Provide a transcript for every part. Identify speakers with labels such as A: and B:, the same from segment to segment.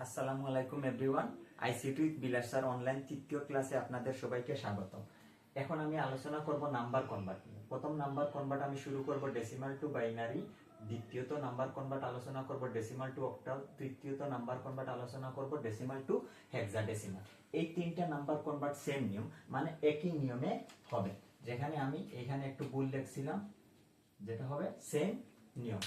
A: আসসালামু আলাইকুম everyone. ICT with Vilas sir online তৃতীয় ক্লাসে আপনাদের সবাইকে স্বাগত। এখন আমি আলোচনা করব নাম্বার কনভার্ট নিয়ে। প্রথম নাম্বার কনভার্ট আমি শুরু করব ডেসিমাল টু বাইনারি, দ্বিতীয়ত নাম্বার কনভার্ট আলোচনা করব ডেসিমাল টু অক্টাল, তৃতীয়ত নাম্বার কনভার্ট আলোচনা করব ডেসিমাল টু হেক্সাডেসিমাল। এই তিনটা নাম্বার কনভার্ট সেম নিয়ম, মানে একই নিয়মে হবে। যেখানে আমি এখানে একটু ভুল লিখছিলাম, যেটা হবে সেম নিয়ম।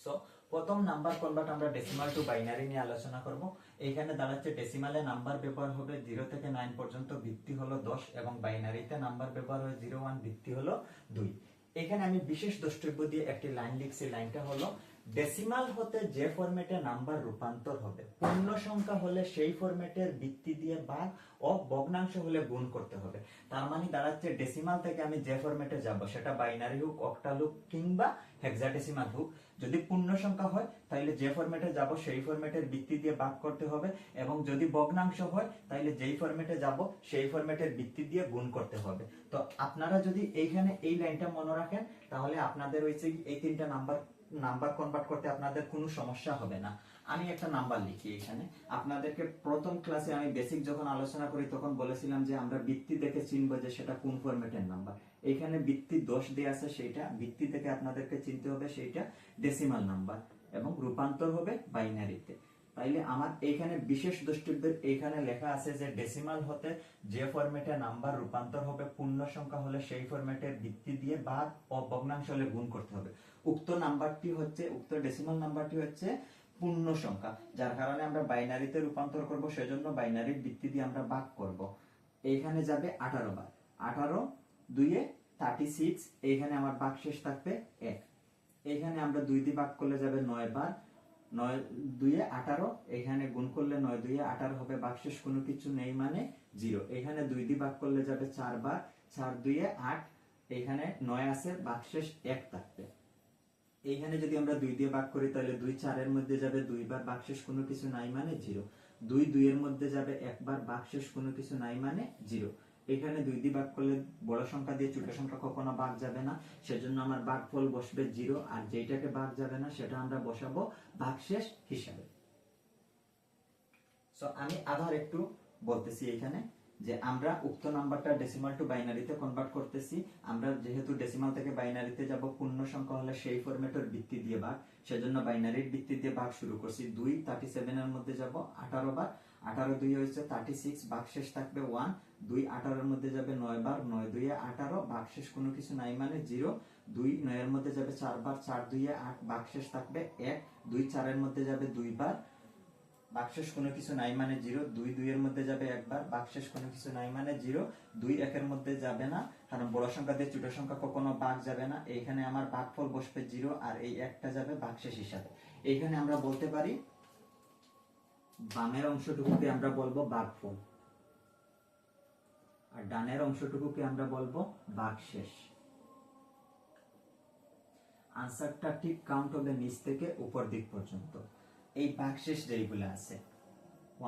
A: সো প্রথম নাম্বার কনভার্ট আমরা ডেসিমাল টু বাইনারি নিয়ে আলোচনা করব। এখানে দাঁড়াচ্ছে ডেসিমালে নাম্বার ব্যবহার হবে 0 থেকে 9 পর্যন্ত, ভিত্তি হলো 10, এবং বাইনারিতে নাম্বার ব্যবহার হয় 0 1, ভিত্তি হলো 2। এখানে আমি বিশেষ দ্রষ্টব্য দিয়ে একটি লাইন লিখছি। লাইনটা হলো ডেসিমাল হতে যে ফরম্যাটে নাম্বার রূপান্তর হবে, পূর্ণ সংখ্যা হলে সেই ফরম্যাটের ভিত্তি দিয়ে ভাগ ও ভগ্নাংশ হলে গুণ করতে হবে। তার মানে দাঁড়াচ্ছে ডেসিমাল থেকে আমি যে ফরম্যাটে যাব, সেটা বাইনারি হোক, অক্টাল হোক কিংবা হেক্সাডেসিমাল হোক, যদি পূর্ণ সংখ্যা হয় তাহলে যে ফরম্যাটে যাব সেই ফরম্যাটের ভিত্তি দিয়ে ভাগ করতে হবে, এবং যদি ভগ্নাংশ হয় তাহলে যেই ফরম্যাটে যাব সেই ফরম্যাটের ভিত্তি দিয়ে গুণ করতে হবে। তো আপনারা যদি এইখানে এই লাইনটা মনে রাখেন, তাহলে আপনাদের হয়েছে এই তিনটা নাম্বার কনভার্ট করতে আপনাদের কোনো সমস্যা হবে না। আমি একটা নাম্বার লিখি এখানে। আপনাদেরকে প্রথম ক্লাসে আমি বেসিক যখন আলোচনা করি তখন বলেছিলাম যে আমরা ভিত্তি দেখে চিনবো যে সেটা কোন ফরম্যাটের নাম্বার। এখানে ভিত্তি 10 দেয়া আছে, সেইটা ভিত্তি থেকে আপনাদেরকে চিনতে হবে সেইটা ডেসিমাল নাম্বার, এবং রূপান্তর হবে বাইনারিতে। তাইলে আমার এইখানে বিশেষ দ্রষ্টব্যের এইখানে লেখা আছে যে ডেসিমাল হতে যে ফরম্যাটে নাম্বার রূপান্তর হবে, পূর্ণ সংখ্যা হলে সেই ফরম্যাটের ভিত্তি দিয়ে ভাগ ও ভগ্নাংশ হলে গুণ করতে হবে। উক্ত ডেসিমাল নাম্বারটি হচ্ছে পূর্ণ সংখ্যা, যার কারণে আমরা বাইনারিতে রূপান্তর করব, সেজন্য বাইনারির ভিত্তি দিয়ে আমরা ভাগ করব। এইখানে যাবে 18 বার, 18 2 36, এইখানে আমার ভাগ শেষ থাকবে 1। এইখানে আমরা 2 দিয়ে ভাগ করলে যাবে 9 বার, 9 2 18, এখানে গুণ করলে 9 2 18 হবে, ভাগশেষ কোনো কিছু নেই মানে 0। এখানে 2 দিয়ে ভাগ করলে যাবে 4 বার, 4 2 8, এখানে 9 আছে, ভাগশেষ 1 থাকবে। এইখানে যদি আমরা 2 দিয়ে ভাগ করি তাহলে 2 4 এর মধ্যে যাবে 2 বার, ভাগশেষ কোনো কিছু নাই মানে 0। 2 2 এর মধ্যে যাবে 1 বার, ভাগশেষ কোনো কিছু নাই মানে 0। এখানে 2 দিয়ে ভাগ করলে বড় সংখ্যা দিয়ে ছোট সংখ্যা কখনো ভাগ যাবে না, সেজন্য আমার ভাগফল বসবে 0, আর যেটাকে ভাগ যাবে না সেটা আমরা বসাবো ভাগশেষ হিসাবে। সো আমি আবার একটু বলতেছি এখানে যে আমরা উক্ত নাম্বারটা ডেসিমাল টু বাইনারিতে কনভার্ট করতেছি। আমরা যেহেতু ডেসিমাল থেকে বাইনারিতে যাব, পূর্ণ সংখ্যা হলে সেই ফরম্যাটের ভিত্তি দিয়ে ভাগ, সেজন্য বাইনারির ভিত্তি দিয়ে ভাগ শুরু করছি। 2 37 এর মধ্যে যাব 18 বার, 18 2 হচ্ছে 36, ভাগশেষ থাকবে 1। 2 18 এর মধ্যে যাবে 9 বার, 9 2 18, ভাগশেষ কোনো কিছু নাই মানে 0। 2 9 এর মধ্যে যাবে 4 বার, 4 2 8, ভাগশেষ থাকবে 1। 2 4 এর মধ্যে যাবে 2 বার, ভাগশেষ কোনো কিছু নাই মানে 0। 2 2 এর মধ্যে যাবে একবার, ভাগশেষ কোনো কিছু নাই মানে 0। 2 1 এর মধ্যে যাবে না, কারণ বড় সংখ্যা দিয়ে ছোট সংখ্যা কখনো ভাগ যাবে না। এইখানে আমার ভাগফল বসবে 0, আর এই একটা যাবে ভাগশেষ হিসাবে। এইখানে আমরা বলতে পারি বামের অংশটুকুকে আমরা বলবো ভাগফল, আর ডানের অংশটুকুকে আমরা বলবো ভাগশেষ। আনসারটা ঠিক কাউন্ট হবে নিচ থেকে উপর দিক পর্যন্ত। এই ভাগশেষ যেগুলো আছে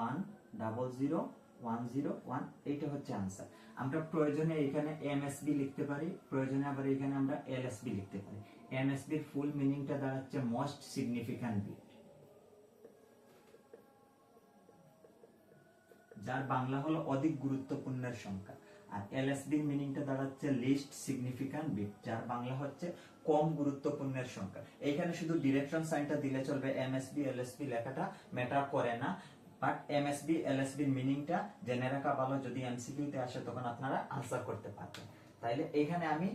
A: 1 0 0 1 0 1, এইটা হচ্ছে আনসার। আমরা প্রয়োজনে এখানে এমএসবি লিখতে পারি, প্রয়োজনে আবার এখানে আমরা এলএসবি লিখতে পারি। এমএসবি এর ফুল মিনিংটা দাঁড়াচ্ছে মোস্ট সিগনিফিক্যান্ট বিট, যার বাংলা হলো অধিক গুরুত্বপূর্ণের সংখ্যা। আর এলএসবি এর মিনিংটা দাঁড়াচ্ছে লিস্ট সিগনিফিক্যান্ট বিট, যার বাংলা হচ্ছে কম গুরুত্বপূর্ণের সংখ্যা। এইখানে শুধু ডিরেকশন সাইনটা দিলে চলবে, এমএসবি এলএসবি লেখাটা ম্যাটার করে না। বাট এমএসবি এলএসবি মিনিংটা জেনে রাখা ভালো, যদি এমসিকিউ তে আসে তখন আপনারা আনসার করতে পারবেন। তাইলে এখানে আমি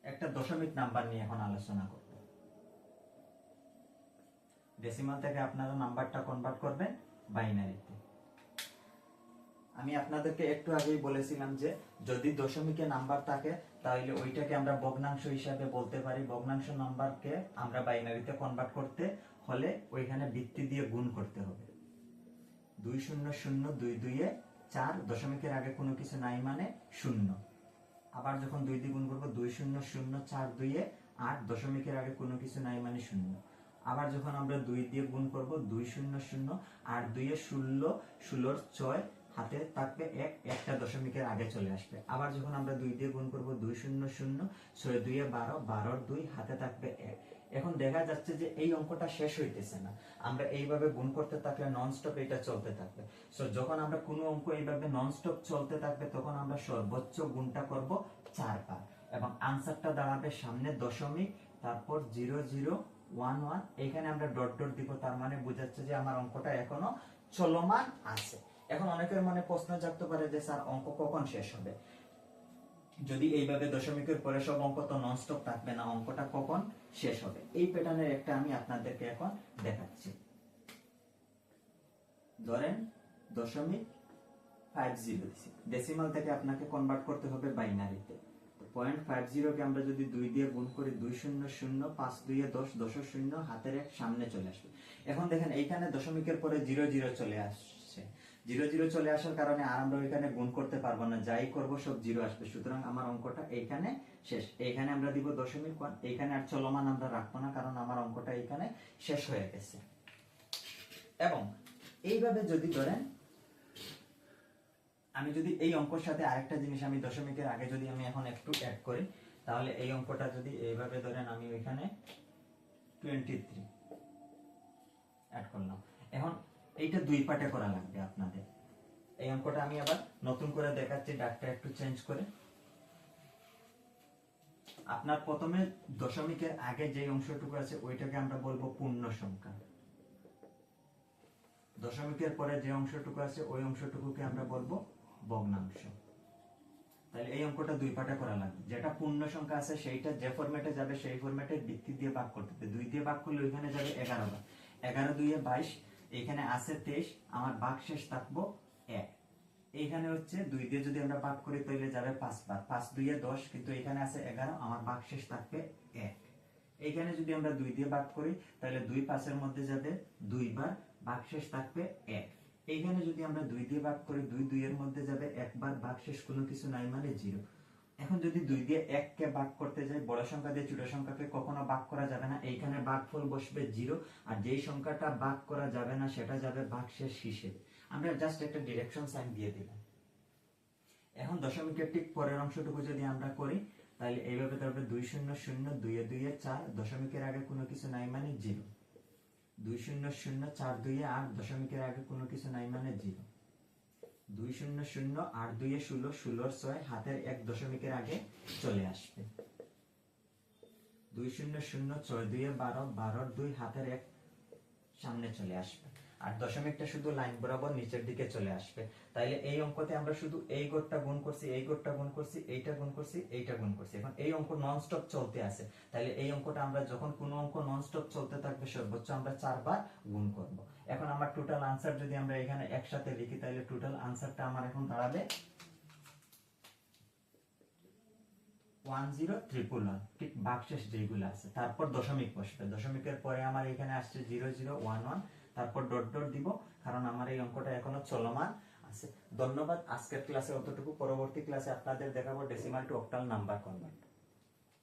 A: একটা দশমিক নাম্বার নিয়ে এখন আলোচনা করব। ডেসিমাল থেকে আপনারা নাম্বারটা কনভার্ট করবেন বাইনারিতে। আমি আপনাদেরকে একটু আগেই বলেছিলাম যে যদি দশমিকে নাম্বার থাকে তাহলে ওইটাকে আমরা ভগ্নাংশ হিসাবে বলতে পারি। ভগ্নাংশ নাম্বারকে আমরা বাইনারিতে কনভার্ট করতে হলে ওইখানে ভিত্তি দিয়ে গুণ করতে হবে। 2 0 0 2 2 4, দশমিকের আগে কোনো কিছু নাই মানে 0। আবার যখন 2 দিয়ে গুণ করব 2 0 0 4 2 8, দশমিকের আগে কোনো কিছু নাই মানে 0। আবার যখন আমরা 2 দিয়ে গুণ করব 2 0 0 8 2 16, 16 6, হাতে থাকবে এক, একটা দশমিকের আগে চলে আসবে। আবার যখন আমরা 2 দিয়ে গুণ করব 2 শূন্য শূন্য, 6 2 12, 12 2 হাতে থাকবে 1। এখন দেখা যাচ্ছে যে এই অঙ্কটা শেষ হইতেছে না, আমরা এইভাবে গুণ করতে থাকলে ননস্টপ এটা চলতে থাকবে। সো যখন আমরা কোনো অঙ্ক এইভাবে ননস্টপ চলতে থাকবে তখন আমরা সর্বোচ্চ গুণটা করব 4 বার, এবং আনসারটা দাঁড়াবে সামনে দশমিক, তারপর 0 0 1 1, এখানে আমরা ডট ডট দিব, তার মানে বোঝাচ্ছে যে আমার অঙ্কটা এখনো চলমান আছে। এখন অনেকের মনে প্রশ্ন জাগতে পারে যে স্যার অঙ্ক কখন শেষ হবে? যদি এইভাবে দশমিকের পরে সব অঙ্ক তো ননস্টপ থাকবে না, অঙ্কটা কখন শেষ হবে? এই প্যাটার্নের একটা আমি আপনাদেরকে এখন দেখাচ্ছি। ধরেন 0.50 ডেসিমাল থেকে আপনাকে কনভার্ট করতে হবে বাইনারিতে। তো 0.50 কে আমরা যদি 2 দিয়ে গুণ করি 2 0 0, 5 2 10, 10 0 হাতের এক সামনে চলে আসবে। এখন দেখেন এইখানে দশমিকের পরে 0 0 চলে আসছে, 0 0 চলে আসার কারণে আর আমরা ওইখানে গুণ করতে পারবো না, যাই করব সব 0 আসবে। সুতরাং আমার অঙ্কটা এইখানে শেষ। এইখানে আমরা দিব দশমিক 1, এইখানে আর চলমান আমরা রাখবো না, কারণ আমার অঙ্কটা এইখানে শেষ হয়ে গেছে। এবং এইভাবে যদি ধরেন আমি যদি এই অঙ্কের সাথে আরেকটা জিনিস আমি দশমিকের আগে যদি আমি এখন একটু অ্যাড করি, তাহলে এই অঙ্কটা যদি এইভাবে ধরেন আমি ওইখানে 23 অ্যাড করলাম। এখন এইটা 2 পার্টে করা লাগবে আপনাদের। এই অঙ্কটা আমি আবার নতুন করে দেখাচ্ছি, ডাকটা একটু চেঞ্জ করে। আপনার প্রথমে দশমিকের আগে যে অংশটুকু আছে ওইটাকে আমরা বলবো পূর্ণ সংখ্যা, দশমিকের পরে যে অংশটুকু আছে ওই অংশটুকুকে আমরা বলবো ভগ্নাংশ। তাহলে এই অঙ্কটা 2 পার্টে করা লাগবে। যেটা পূর্ণ সংখ্যা আছে সেইটা যে ফরম্যাটে যাবে সেই ফরম্যাটে ভিত্তি দিয়ে ভাগ করতে হবে। 2 দিয়ে ভাগ করলে ওইখানে যাবে 11 বার, 11 2 22, এখানে আছে 23, আমার ভাগ শেষ থাকবো 1। এইখানে হচ্ছে 2 দিয়ে যদি আমরা ভাগ করি তাহলে যাবে 5 বার, 5 2 10, কিন্তু এখানে আছে 11, আমার ভাগ শেষ থাকবে 1। এইখানে যদি আমরা 2 দিয়ে ভাগ করি তাহলে 2 5 এর মধ্যে যাবে 2 বার, ভাগশেষ থাকবে 1। এইখানে যদি আমরা 2 দিয়ে ভাগ করি 2 2 এর মধ্যে যাবে একবার, ভাগশেষ কোনো কিছু নাই মানে 0। এখন যদি 2 দিয়ে 1 কে ভাগ করতে যাই, বড় সংখ্যা দিয়ে ছোট সংখ্যাকে কখনো ভাগ করা যাবে না, এইখানে ভাগফল বসবে 0, আর যেই সংখ্যাটা ভাগ করা যাবে না সেটা যাবে ভাগশেষ হিসেবে। আমরা জাস্ট একটা ডিরেকশন সাইন দিয়ে দিলাম। এখন দশমিকের ঠিক পরের অংশটুকু যদি আমরা করি তাহলে এইভাবে দাঁড়াবে 2 0 0, 2 2 4, দশমিকের আগে কোনো কিছু নাই মানে 0, 2 0 0, 4 2 8, দশমিকের আগে কোনো কিছু নাই মানে 0, 2 0 0, 8 2 16, 16 6 হাতের এক দশমিকের আগে চলে আসবে, 2 0 0, 6 2 12, 12 2 হাতের এক সামনে চলে আসবে, আর দশমিকটা শুধু লাইন বরাবর নিচের দিকে চলে আসবে। তাইলে এই অঙ্কতে আমরা শুধু এই গড়টা গুণ করছি, এই গড়টা গুণ করছি, এইটা গুণ করছি, এইটা গুণ করছি। এখন এই অঙ্ক ননস্টপ চলতে আছে, তাইলে এই অঙ্কটা আমরা যখন কোনো অঙ্ক ননস্টপ চলতে থাকবে সর্বোচ্চ আমরা 4 বার গুণ করব। এখন আমার টোটাল আনসার যদি আমরা এখানে একসাথে লিখি তাহলে টোটাল আনসারটা আমার এখন দাঁড়াবে 10311, ঠিক ভাগশেষ যেগুলো আছে, তারপর দশমিক বসবে, দশমিকের পরে আমার এখানে আসছে 0011, তারপর ডট ডট দিব, কারণ আমার এই অঙ্কটা এখনো চলমান আছে। ধন্যবাদ। আজকের ক্লাসে অতটুকু, পরবর্তী ক্লাসে আপনাদের দেখাবো decimal two octal number convert.